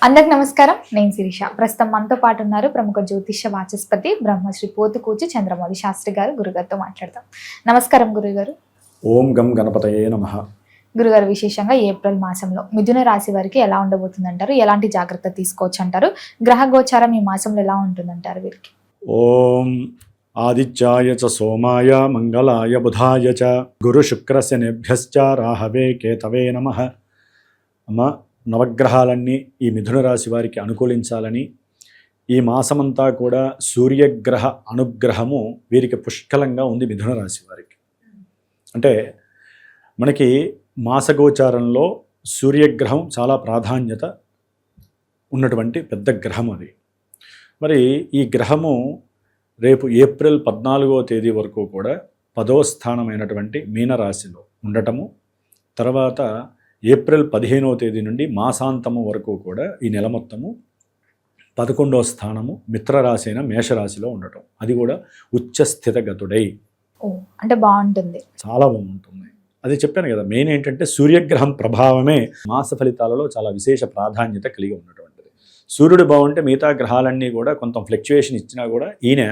అందరికి నమస్కారం. నేను శిరీష. ప్రస్తుతం మనతో పాటు ఉన్నారు ప్రముఖ జ్యోతిష వాచస్పతి బ్రహ్మశ్రీ పోతుకూచి చంద్రమౌళి శాస్త్రి గారు. గురుగారితో మాట్లాడతాం. నమస్కారం గురుగారు. ఓం గం గణపతయే నమః. గురుగారు, విశేషంగా ఏప్రిల్ మాసంలో మిథున రాశి వారికి ఎలా ఉండబోతుంది అంటారు? ఎలాంటి జాగ్రత్త తీసుకోవచ్చు అంటారు? గ్రహ గోచారం ఈ మాసంలో ఎలా ఉంటుందంటారు వీరికి? ఓం ఆదిత్యాయ చ సోమాయ మంగళాయ బుధాయ చ గురు శుక్ర శనిభ్యశ్చ రాహవే కేతవే నమః. అమ్మ, నవగ్రహాలన్నీ ఈ మిథున రాశి వారికి అనుకూలించాలని, ఈ మాసమంతా కూడా సూర్యగ్రహ అనుగ్రహము వీరికి పుష్కలంగా ఉంది మిథున రాశి వారికి. అంటే మనకి మాసగోచారంలో సూర్యగ్రహం చాలా ప్రాధాన్యత ఉన్నటువంటి పెద్ద గ్రహం అది. మరి ఈ గ్రహము రేపు ఏప్రిల్ 14వ తేదీ వరకు కూడా 10వ స్థానమైనటువంటి మీనరాశిలో ఉండటము, తర్వాత ఏప్రిల్ 15వ తేదీ నుండి మాసాంతము వరకు కూడా ఈ నెల మొత్తము 11వ స్థానము మిత్రరాశి అయిన మేషరాశిలో ఉండటం, అది కూడా ఉచ్చస్థితగతుడై. అంటే బాగుంటుంది, చాలా బాగుంటుంది. అది చెప్పాను కదా, మెయిన్ ఏంటంటే సూర్యగ్రహం ప్రభావమే మాస ఫలితాలలో చాలా విశేష ప్రాధాన్యత కలిగి ఉన్నటువంటిది. సూర్యుడు బాగుంటే మిగతా గ్రహాలన్నీ కూడా కొంత ఫ్లక్చుయేషన్ ఇచ్చినా కూడా ఈయన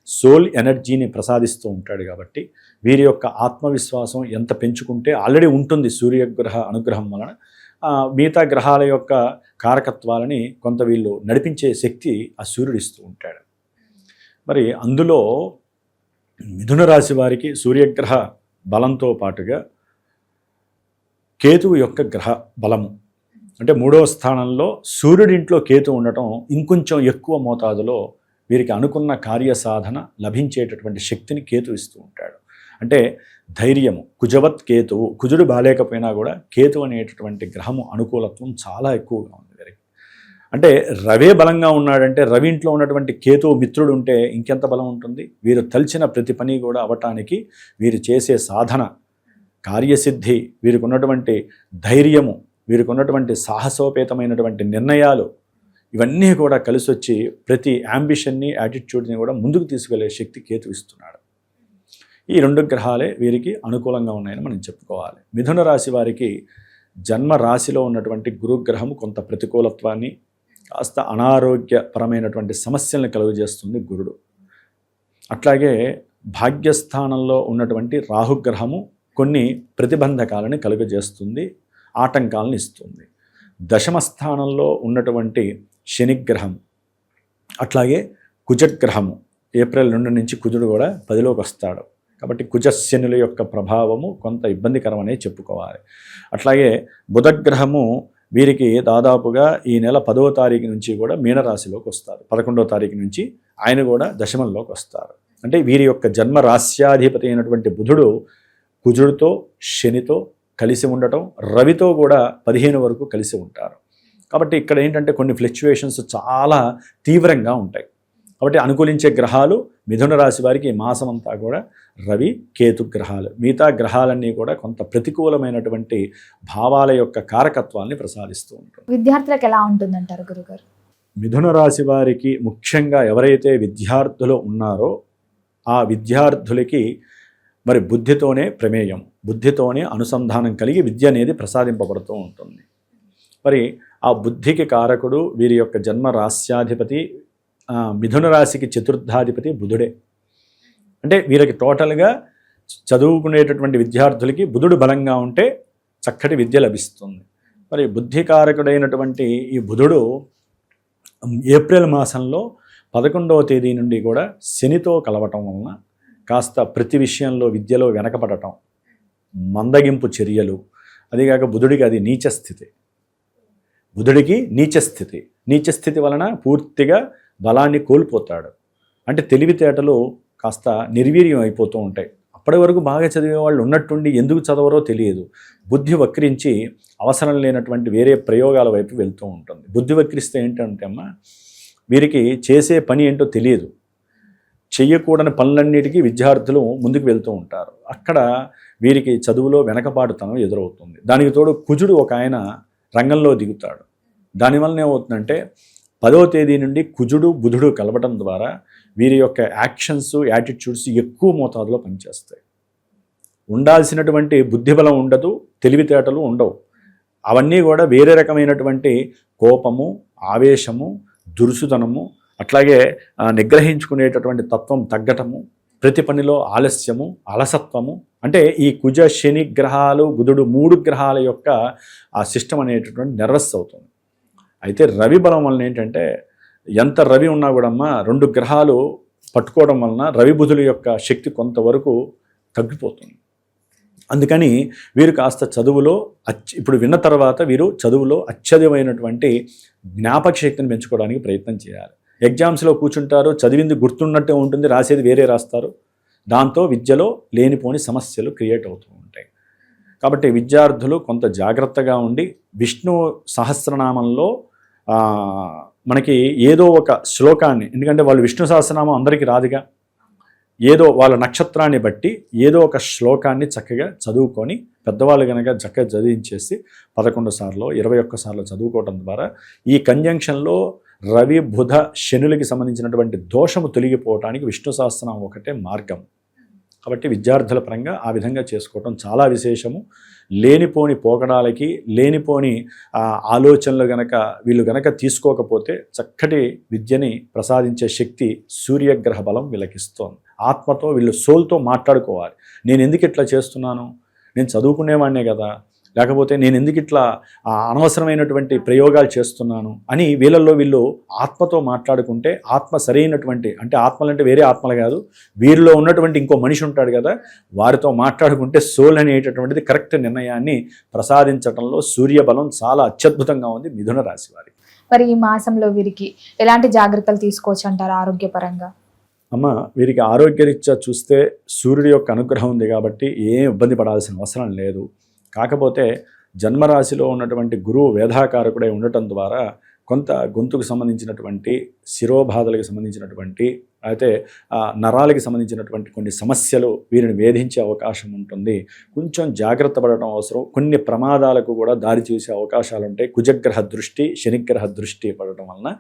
సోల్ ఎనర్జీని ప్రసాదిస్తూ ఉంటాడు. కాబట్టి వీరి యొక్క ఆత్మవిశ్వాసం ఎంత పెంచుకుంటే ఆల్రెడీ ఉంటుంది సూర్యగ్రహ అనుగ్రహం వలన, మిగతా గ్రహాల యొక్క కారకత్వాలని కొంత వీళ్ళు నడిపించే శక్తి ఆ సూర్యుడు ఇస్తూ ఉంటాడు. మరి అందులో మిథున రాశి వారికి సూర్యగ్రహ బలంతో పాటుగా కేతువు యొక్క గ్రహ బలము, అంటే 3వ స్థానంలో సూర్యుడింట్లో కేతు ఉండటం ఇంకొంచెం ఎక్కువ మోతాదులో వీరికి అనుకున్న కార్యసాధన లభించేటటువంటి శక్తిని కేతు ఇస్తూ ఉంటాడు. అంటే ధైర్యము, కుజవత్ కేతువు, కుజుడు బాలేకపోయినా కూడా కేతు అనేటటువంటి గ్రహము అనుకూలత్వం చాలా ఎక్కువగా ఉంది వీరికి. అంటే రవే బలంగా ఉన్నాడంటే, రవి ఇంట్లో ఉన్నటువంటి కేతువు మిత్రుడు ఉంటే ఇంకెంత బలం ఉంటుంది. వీరు తలిచిన ప్రతి పని కూడా అవటానికి, వీరు చేసే సాధన, కార్యసిద్ధి, వీరికి ఉన్నటువంటి ధైర్యము, వీరికి ఉన్నటువంటి సాహసోపేతమైనటువంటి నిర్ణయాలు, ఇవన్నీ కూడా కలిసి వచ్చి ప్రతి యాంబిషన్ని, యాటిట్యూడ్ని కూడా ముందుకు తీసుకెళ్లే శక్తి కేతు ఇస్తున్నాడు. ఈ 2 గ్రహాలే వీరికి అనుకూలంగా ఉన్నాయని మనం చెప్పుకోవాలి. మిథున రాశి వారికి జన్మ రాశిలో ఉన్నటువంటి గురుగ్రహం కొంత ప్రతికూలత్వాన్ని, కాస్త అనారోగ్యపరమైనటువంటి సమస్యలను కలుగజేస్తుంది గురుడు. అట్లాగే భాగ్యస్థానంలో ఉన్నటువంటి రాహుగ్రహము కొన్ని ప్రతిబంధకాలను కలుగజేస్తుంది, ఆటంకాలను ఇస్తుంది. దశమ స్థానంలో ఉన్నటువంటి శనిగ్రహం, అట్లాగే కుజగ్రహము ఏప్రిల్ 2 నుంచి కుజుడు కూడా 10లోకి వస్తాడు. కాబట్టి కుజశనుల యొక్క ప్రభావము కొంత ఇబ్బందికరమనే చెప్పుకోవాలి. అట్లాగే బుధగ్రహము వీరికి దాదాపుగా ఈ నెల 10వ తారీఖు నుంచి కూడా మీనరాశిలోకి వస్తారు. 11వ తారీఖు నుంచి ఆయన కూడా దశమంలోకి వస్తారు. అంటే వీరి యొక్క జన్మ రాశ్యాధిపతి అయినటువంటి బుధుడు కుజుడితో శనితో కలిసి ఉండటం, రవితో కూడా 15 వరకు కలిసి ఉంటారు. కాబట్టి ఇక్కడ ఏంటంటే కొన్ని ఫ్లక్చువేషన్స్ చాలా తీవ్రంగా ఉంటాయి. కాబట్టి అనుకూలించే గ్రహాలు మిథున రాశి వారికి ఈ మాసం అంతా కూడా రవి కేతు గ్రహాలు. మిగతా గ్రహాలన్నీ కూడా కొంత ప్రతికూలమైనటువంటి భావాల యొక్క కారకత్వాన్ని ప్రసాదిస్తూ ఉంటారు. విద్యార్థులకు ఎలా ఉంటుందంటారు గురుగారు? మిథున రాశి వారికి ముఖ్యంగా ఎవరైతే విద్యార్థులు ఉన్నారో ఆ విద్యార్థులకి మరి బుద్ధితోనే ప్రమేయం, బుద్ధితోనే అనుసంధానం కలిగి విద్య అనేది ప్రసాదింపబడుతూ ఉంటుంది. మరి ఆ బుద్ధికి కారకుడు వీరి యొక్క జన్మ రాశ్యాధిపతి, మిథున రాశికి చతుర్థాధిపతి బుధుడే. అంటే వీరికి టోటల్గా చదువుకునేటటువంటి విద్యార్థులకి బుధుడు బలంగా ఉంటే చక్కటి విద్య లభిస్తుంది. మరి బుద్ధికారకుడైనటువంటి ఈ బుధుడు ఏప్రిల్ మాసంలో 11వ తేదీ నుండి కూడా శనితో కలవటం వలన కాస్త ప్రతి విషయంలో విద్యలో వెనకపడటం, మందగింపు చర్యలు, అదిగాక బుధుడికి అది నీచస్థితి. బుధుడికి నీచస్థితి, నీచస్థితి వలన పూర్తిగా బలాన్ని కోల్పోతాడు. అంటే తెలివితేటలు కాస్త నిర్వీర్యం అయిపోతూ ఉంటాయి. అప్పటి వరకు బాగా చదివే వాళ్ళు ఉన్నట్టుండి ఎందుకు చదవరో తెలియదు. బుద్ధి వక్రించి అవసరం లేనటువంటి వేరే ప్రయోగాల వైపు వెళ్తూ ఉంటుంది. బుద్ధి వక్రిస్తే ఏంటంటే అమ్మ, వీరికి చేసే పని ఏంటో తెలియదు. చెయ్యకూడని పనులన్నిటికీ విద్యార్థులు ముందుకు వెళ్తూ ఉంటారు. అక్కడ వీరికి చదువులో వెనకబాటుతనం ఎదురవుతుంది. దానికి తోడు కుజుడు ఒక ఆయన రంగంలో దిగుతాడు. దానివల్ల ఏమవుతుందంటే 10వ తేదీ నుండి కుజుడు బుధుడు కలవటం ద్వారా వీరి యొక్క యాక్షన్స్, యాటిట్యూడ్స్ ఎక్కువ మోతాదులో పనిచేస్తాయి. ఉండాల్సినటువంటి బుద్ధిబలం ఉండదు, తెలివితేటలు ఉండవు. అవన్నీ కూడా వేరే రకమైనటువంటి కోపము, ఆవేశము, దురుసుతనము, అట్లాగే నిగ్రహించుకునేటటువంటి తత్వం తగ్గటము, ప్రతి పనిలో ఆలస్యము, అలసత్వము. అంటే ఈ కుజ శని గ్రహాలు, బుధుడు 3 గ్రహాల యొక్క ఆ సిస్టమ్ అనేటటువంటి నెర్వస్ అవుతుంది. అయితే రవి బలం వలన ఏంటంటే ఎంత రవి ఉన్నా కూడా 2 గ్రహాలు పట్టుకోవడం వలన రవి బుధుల యొక్క శక్తి కొంతవరకు తగ్గిపోతుంది. అందుకని వీరు కాస్త చదువులో ఇప్పుడు విన్న తర్వాత వీరు చదువులో అత్యధికమైనటువంటి జ్ఞాపక శక్తిని పెంచుకోవడానికి ప్రయత్నం చేయాలి. ఎగ్జామ్స్లో కూర్చుంటారు, చదివింది గుర్తున్నట్టే ఉంటుంది, రాసేది వేరే రాస్తారు. దాంతో విద్యలో లేనిపోని సమస్యలు క్రియేట్ అవుతూ ఉంటాయి. కాబట్టి విద్యార్థులు కొంత జాగ్రత్తగా ఉండి విష్ణు సహస్రనామంలో మనకి ఏదో ఒక శ్లోకాన్ని, ఎందుకంటే వాళ్ళు విష్ణు సహస్రనామం అందరికీ రాదుగా, ఏదో వాళ్ళ నక్షత్రాన్ని బట్టి ఏదో ఒక శ్లోకాన్ని చక్కగా చదువుకొని, పెద్దవాళ్ళు కనుక చక్కగా చదివించేసి 11 సార్లు 21 సార్లు చదువుకోవటం ద్వారా ఈ కంజంక్షన్లో రవి బుధ శనులకి సంబంధించినటువంటి దోషము తొలగిపోవటానికి విష్ణు సహస్రనామం ఒకటే మార్గం. కాబట్టి విద్యార్థుల పరంగా ఆ విధంగా చేసుకోవటం చాలా విశేషము. లేనిపోని పోకడాలకి, లేనిపోని ఆలోచనలు వీళ్ళు గనక తీసుకోకపోతే చక్కటి విద్యని ప్రసాదించే శక్తి సూర్యగ్రహ బలం వీళ్ళకిస్తోంది. ఆత్మతో వీళ్ళు సోల్తో మాట్లాడుకోవాలి. నేను ఎందుకు ఇట్లా చేస్తున్నాను, నేను చదువుకునేవాడినే కదా, లేకపోతే నేను ఎందుకు ఇట్లా అనవసరమైనటువంటి ప్రయోగాలు చేస్తున్నాను అని వీళ్ళల్లో వీళ్ళు ఆత్మతో మాట్లాడుకుంటే, ఆత్మ సరైనటువంటి, అంటే ఆత్మలంటే వేరే ఆత్మలు కాదు, వీరిలో ఉన్నటువంటి ఇంకో మనిషి ఉంటాడు కదా, వారితో మాట్లాడుకుంటే సోల్ అనేటటువంటిది కరెక్ట్ నిర్ణయాన్ని ప్రసాదించడంలో సూర్యబలం చాలా అత్యద్భుతంగా ఉంది మిథున రాశి వారికి. మరి ఈ మాసంలో వీరికి ఎలాంటి జాగ్రత్తలు తీసుకోవచ్చు అంటారు ఆరోగ్యపరంగా? అమ్మ, వీరికి ఆరోగ్యరీత్యా చూస్తే సూర్యుడి యొక్క అనుగ్రహం ఉంది కాబట్టి ఏం ఇబ్బంది పడాల్సిన అవసరం లేదు. కాకపోతే జన్మరాశిలో ఉన్నటువంటి గురువు వేదాకారకుడై ఉండటం ద్వారా కొంత గొంతుకు సంబంధించినటువంటి, శిరోబాధలకు సంబంధించినటువంటి, అయితే నరాలకి సంబంధించినటువంటి కొన్ని సమస్యలు వీరిని వేధించే అవకాశం ఉంటుంది. కొంచెం జాగ్రత్త పడటం అవసరం. కొన్ని ప్రమాదాలకు కూడా దారి చూసే అవకాశాలు ఉంటాయి. కుజగ్రహ దృష్టి, శనిగ్రహ దృష్టి పడటం వలన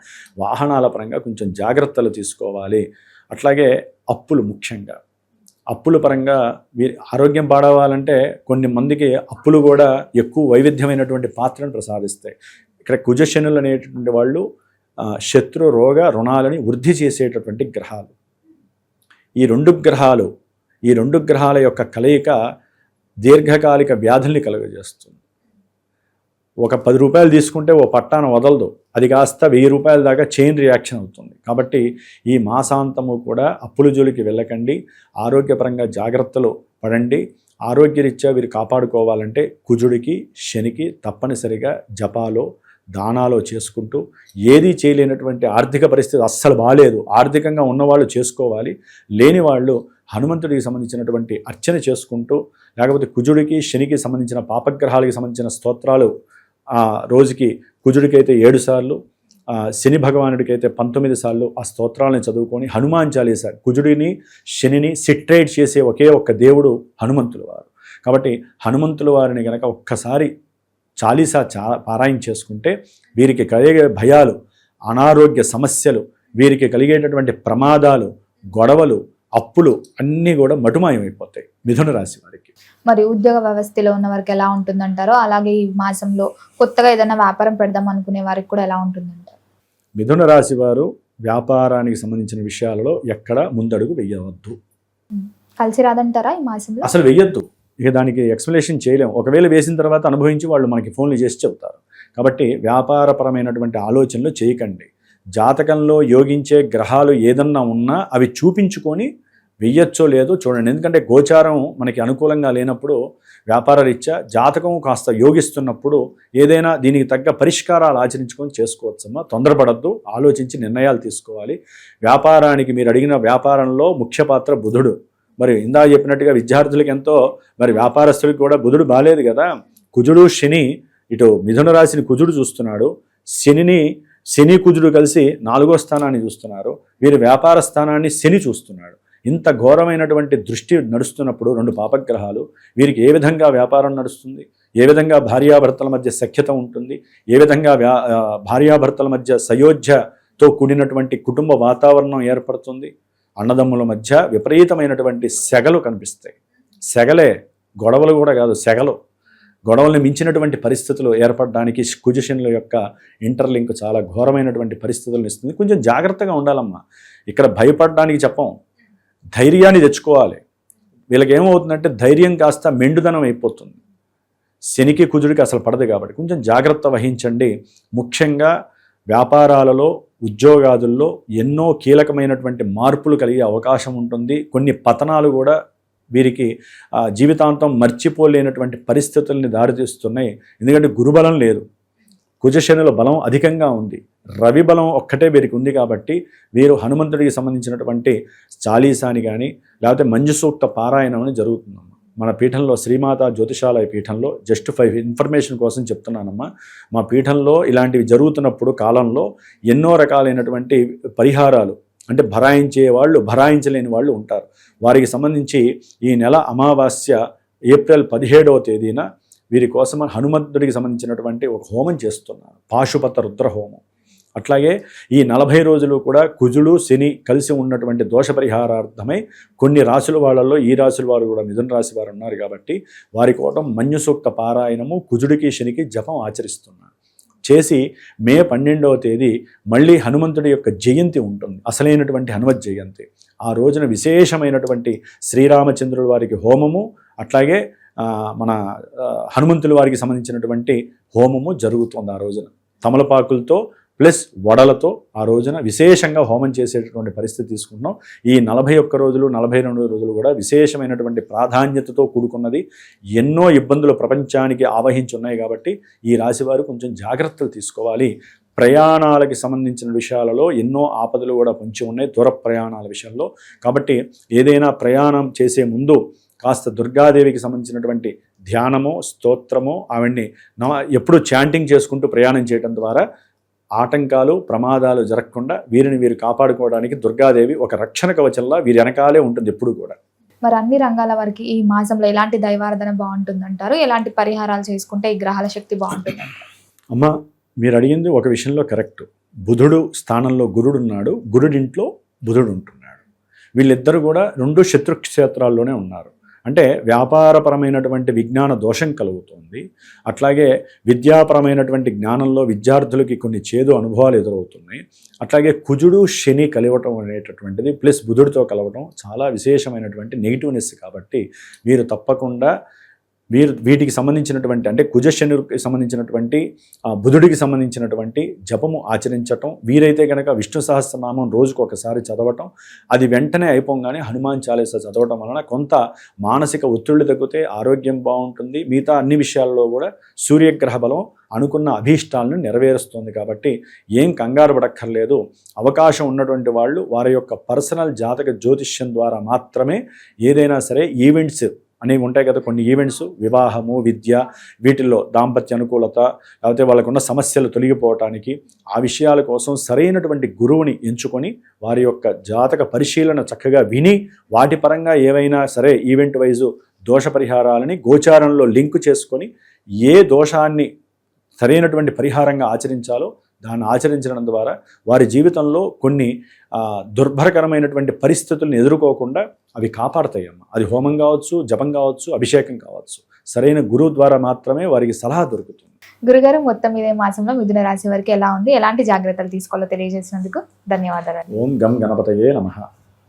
వాహనాల పరంగా కొంచెం జాగ్రత్తలు తీసుకోవాలి. అట్లాగే అప్పులు, ముఖ్యంగా అప్పుల పరంగా వీరి ఆరోగ్యం పాడవాలంటే కొన్ని మందికి అప్పులు కూడా ఎక్కువ వైవిధ్యమైనటువంటి పాత్రను ప్రసాదిస్తాయి. ఇక్కడ కుజశనులు అనేటటువంటి వాళ్ళు శత్రు, రోగ, రుణాలని వృద్ధి చేసేటటువంటి గ్రహాలు. ఈ రెండు గ్రహాల యొక్క కలయిక దీర్ఘకాలిక వ్యాధుల్ని కలుగజేస్తుంది. ఒక 10 రూపాయలు తీసుకుంటే ఓ పట్టాన వదలదు, అది కాస్త 1000 రూపాయల దాకా చైన్ రియాక్షన్ అవుతుంది. కాబట్టి ఈ మాసాంతము కూడా అప్పుల జోలికి వెళ్ళకండి, ఆరోగ్యపరంగా జాగ్రత్తలు పడండి. ఆరోగ్యరీత్యా వీరు కాపాడుకోవాలంటే కుజుడికి, శనికి తప్పనిసరిగా జపాలో, దానాలో చేసుకుంటూ, ఏదీ చేయలేనటువంటి ఆర్థిక పరిస్థితి అస్సలు బాగాలేదు, ఆర్థికంగా ఉన్నవాళ్ళు చేసుకోవాలి, లేని వాళ్ళు హనుమంతుడికి సంబంధించినటువంటి అర్చన చేసుకుంటూ, లేకపోతే కుజుడికి, శనికి సంబంధించిన పాపగ్రహాలకి సంబంధించిన స్తోత్రాలు రోజుకి కుజుడికైతే 7 సార్లు, శని భగవానుడికైతే 19 సార్లు ఆ స్తోత్రాలను చదువుకొని హనుమాన్ చాలీసా, కుజుడిని శనిని సిట్రేట్ చేసే ఒకే ఒక్క దేవుడు హనుమంతుల వారు. కాబట్టి హనుమంతుల వారిని గనక ఒక్కసారి చాలీసా పారాయణ చేసుకుంటే వీరికి కలిగే భయాలు, అనారోగ్య సమస్యలు, వీరికి కలిగేటటువంటి ప్రమాదాలు, గొడవలు, అప్పులు అన్నీ కూడా మటుమాయమైపోతాయి మిథున రాశి వారికి. మరి ఉద్యోగ వ్యవస్థలో ఉన్న వారికి ఎలా ఉంటుందంటారో, అలాగే ఈ మాసంలో కొత్తగా ఏదైనా వ్యాపారం పెడదాం అనుకునే వారికి కూడా ఎలా ఉంటుందంటారు? మిథున రాశి వారు వ్యాపారానికి సంబంధించిన విషయాలలో ఎక్కడ ముందడుగు వెయ్యవద్దు. కలిసి రాదంటారా ఈ మాసంలో? అసలు వెయ్యొద్దు. ఇక దానికి ఎక్స్ప్లెనేషన్ చేయలేం. ఒకవేళ వేసిన తర్వాత అనుభవించి వాళ్ళు మనకి ఫోన్లు చేసి చెబుతారు. కాబట్టి వ్యాపారపరమైనటువంటి ఆలోచనలు చేయకండి. జాతకంలో యోగించే గ్రహాలు ఏదన్నా ఉన్నా అవి చూపించుకొని వెయ్యొచ్చో లేదో చూడండి. ఎందుకంటే గోచారం మనకి అనుకూలంగా లేనప్పుడు, వ్యాపార రీత్యా జాతకం కాస్త యోగిస్తున్నప్పుడు ఏదైనా దీనికి తగ్గ పరిష్కారాలు ఆచరించుకొని చేసుకోవచ్చమ్మా. తొందరపడద్దు, ఆలోచించి నిర్ణయాలు తీసుకోవాలి. వ్యాపారానికి మీరు అడిగిన వ్యాపారంలో ముఖ్య పాత్ర బుధుడు. మరి ఇందా చెప్పినట్టుగా విద్యార్థులకి ఎంతో, మరి వ్యాపారస్తులకి కూడా బుధుడు బాలేదు కదా. కుజుడు, శని, ఇటు మిథున రాశిని కుజుడు చూస్తున్నాడు, శని కుజుడు కలిసి 4వ స్థానాన్ని చూస్తున్నారు. వీరి వ్యాపార స్థానాన్ని శని చూస్తున్నాడు. ఇంత ఘోరమైనటువంటి దృష్టి నడుస్తున్నప్పుడు 2 పాపగ్రహాలు, వీరికి ఏ విధంగా వ్యాపారం నడుస్తుంది, ఏ విధంగా భార్యాభర్తల మధ్య సఖ్యత ఉంటుంది, ఏ విధంగా భార్యాభర్తల మధ్య సయోధ్యతో కూడినటువంటి కుటుంబ వాతావరణం ఏర్పడుతుంది, అన్నదమ్ముల మధ్య విపరీతమైనటువంటి సెగలు కనిపిస్తాయి. సెగలే, గొడవలు కూడా కాదు, సెగలు. గొడవల్ని మించినటువంటి పరిస్థితులు ఏర్పడడానికి కుజశనుల యొక్క ఇంటర్లింక్ చాలా ఘోరమైనటువంటి పరిస్థితులను ఇస్తుంది. కొంచెం జాగ్రత్తగా ఉండాలమ్మా. ఇక్కడ భయపడడానికి చెప్పం, ధైర్యాన్ని తెచ్చుకోవాలి. వీళ్ళకి ఏమవుతుందంటే ధైర్యం కాస్త మెండుదనం అయిపోతుంది. శనికి కుజుడికి అసలు పడదు కాబట్టి కొంచెం జాగ్రత్త వహించండి. ముఖ్యంగా వ్యాపారాలలో, ఉద్యోగాదుల్లో ఎన్నో కీలకమైనటువంటి మార్పులు కలిగే అవకాశం ఉంటుంది. కొన్ని పతనాలు కూడా వీరికి జీవితాంతం మర్చిపోలేనటువంటి పరిస్థితుల్ని దారితీస్తున్నాయి. ఎందుకంటే గురుబలం లేదు, కుజశనుల బలం అధికంగా ఉంది, రవి బలం ఒక్కటే వీరికి ఉంది. కాబట్టి వీరు హనుమంతుడికి సంబంధించినటువంటి చాలీసాని కానీ లేకపోతే మంజు సూక్త పారాయణం అని జరుగుతుందమ్మా మన పీఠంలో. శ్రీమాత జ్యోతిషాలయ పీఠంలో జస్ట్ 5 ఇన్ఫర్మేషన్ కోసం చెప్తున్నానమ్మా. మా పీఠంలో ఇలాంటివి జరుగుతున్నప్పుడు కాలంలో ఎన్నో రకాలైనటువంటి పరిహారాలు, అంటే భరాయించే వాళ్ళు, భరాయించలేని వాళ్ళు ఉంటారు. వారికి సంబంధించి ఈ నెల అమావాస్య ఏప్రిల్ 17వ తేదీన వీరి కోసం హనుమంతుడికి సంబంధించినటువంటి ఒక హోమం చేస్తున్నారు, పాశుపత రుద్ర హోమం. అట్లాగే ఈ 40 రోజులు కూడా కుజుడు శని కలిసి ఉన్నటువంటి దోష పరిహారార్థమై కొన్ని రాశుల వాళ్ళల్లో ఈ రాశుల వారు కూడా మిథున రాశి వారు ఉన్నారు కాబట్టి వారి కోసం మన్యు సూక్త పారాయణము కుజుడికి శనికి జపం ఆచరిస్తున్నారు. చేసి మే 12వ తేదీ మళ్ళీ హనుమంతుడి యొక్క జయంతి ఉంటుంది, అసలైనటువంటి హనుమత్ జయంతి. ఆ రోజున విశేషమైనటువంటి శ్రీరామచంద్రుడి వారికి హోమము, అట్లాగే మన హనుమంతుల వారికి సంబంధించినటువంటి హోమము జరుగుతుంది. ఆ రోజున తమలపాకులతో ప్లస్ వడలతో ఆ రోజున విశేషంగా హోమం చేసేటటువంటి పరిస్థితి తీసుకుంటున్నాం. ఈ 41 రోజులు 42 రోజులు కూడా విశేషమైనటువంటి ప్రాధాన్యతతో కూడుకున్నది. ఎన్నో ఇబ్బందులు ప్రపంచానికి ఆవహించి ఉన్నాయి కాబట్టి ఈ రాశివారు కొంచెం జాగ్రత్తలు తీసుకోవాలి. ప్రయాణాలకి సంబంధించిన విషయాలలో ఎన్నో ఆపదలు కూడా పొంచి ఉన్నాయి, దూర ప్రయాణాల విషయంలో. కాబట్టి ఏదైనా ప్రయాణం చేసే ముందు కాస్త దుర్గాదేవికి సంబంధించినటువంటి ధ్యానమో స్తోత్రమో ఆవిడ్ని ఎప్పుడు చాంటింగ్ చేసుకుంటూ ప్రయాణం చేయడం ద్వారా ఆటంకాలు ప్రమాదాలు జరగకుండా వీరు కాపాడుకోవడానికి దుర్గాదేవి ఒక రక్షణ కవచంలా వీరి వెనకాలే ఉంటుంది ఎప్పుడు కూడా. మరి అన్ని రంగాల వారికి ఈ మాసంలో ఎలాంటి దైవారాధన బాగుంటుందంటారు? ఎలాంటి పరిహారాలు చేసుకుంటే ఈ గ్రహాల శక్తి బాగుంటుందంటారు? అమ్మ, మీరు అడిగింది ఒక విషయంలో కరెక్ట్. బుధుడు స్థానంలో గురుడు ఉన్నాడు, గురుడింట్లో బుధుడు ఉంటున్నాడు. వీళ్ళిద్దరూ కూడా 2 శత్రుక్షేత్రాల్లోనే ఉన్నారు. అంటే వ్యాపారపరమైనటువంటి విజ్ఞాన దోషం కలుగుతుంది. అట్లాగే విద్యాపరమైనటువంటి జ్ఞానంలో విద్యార్థులకి కొన్ని చేదు అనుభవాలు ఎదురవుతున్నాయి. అట్లాగే కుజుడు శని కలవటం అనేటటువంటిది ప్లస్ బుధుడితో కలవటం చాలా విశేషమైనటువంటి నెగిటివ్నెస్. కాబట్టి వీరు తప్పకుండా వీటికి సంబంధించినటువంటి అంటే కుజశనుడికి సంబంధించినటువంటి బుధుడికి సంబంధించినటువంటి జపము ఆచరించటం, వీరైతే కనుక విష్ణు సహస్రనామం రోజుకు ఒకసారి చదవటం, అది వెంటనే అయిపోగానే హనుమాన్ చాలీసా చదవటం వలన కొంత మానసిక ఒత్తిళ్లు తగ్గితే ఆరోగ్యం బాగుంటుంది. మిగతా అన్ని విషయాల్లో కూడా సూర్యగ్రహ బలం అనుకున్న అభీష్టాలను నెరవేరుస్తుంది. కాబట్టి ఏం కంగారు పడక్కర్లేదు. అవకాశం ఉన్నటువంటి వాళ్ళు వారి యొక్క పర్సనల్ జాతక జ్యోతిష్యం ద్వారా మాత్రమే ఏదైనా సరే ఈవెంట్స్ అనేవి ఉంటాయి కదా, కొన్ని ఈవెంట్స్, వివాహము, విద్య, వీటిల్లో దాంపత్య అనుకూలత, లేకపోతే వాళ్ళకున్న సమస్యలు తొలగిపోవటానికి ఆ విషయాల కోసం సరైనటువంటి గురువుని ఎంచుకొని వారి యొక్క జాతక పరిశీలన చక్కగా విని వాటి పరంగా ఏవైనా సరే ఈవెంట్ వైజు దోష పరిహారాలని గోచారంలో లింకు చేసుకొని ఏ దోషాన్ని సరైనటువంటి పరిహారంగా ఆచరించాలో దాన్ని ఆచరించడం ద్వారా వారి జీవితంలో కొన్ని దుర్భరకరమైనటువంటి పరిస్థితులను ఎదుర్కోకుండా అవి కాపాడతాయమ్మ. అది హోమం కావచ్చు, జపం కావచ్చు, అభిషేకం కావచ్చు. సరైన గురువు ద్వారా మాత్రమే వారికి సలహా దొరుకుతుంది. గురుగారు, మొత్తం ఇదే మాసంలో మిథున రాశి వారికి ఎలా ఉంది, ఎలాంటి జాగ్రత్తలు తీసుకోవాలో తెలియజేసినందుకు ధన్యవాదాలు. ఓం గం గణపతయే నమః.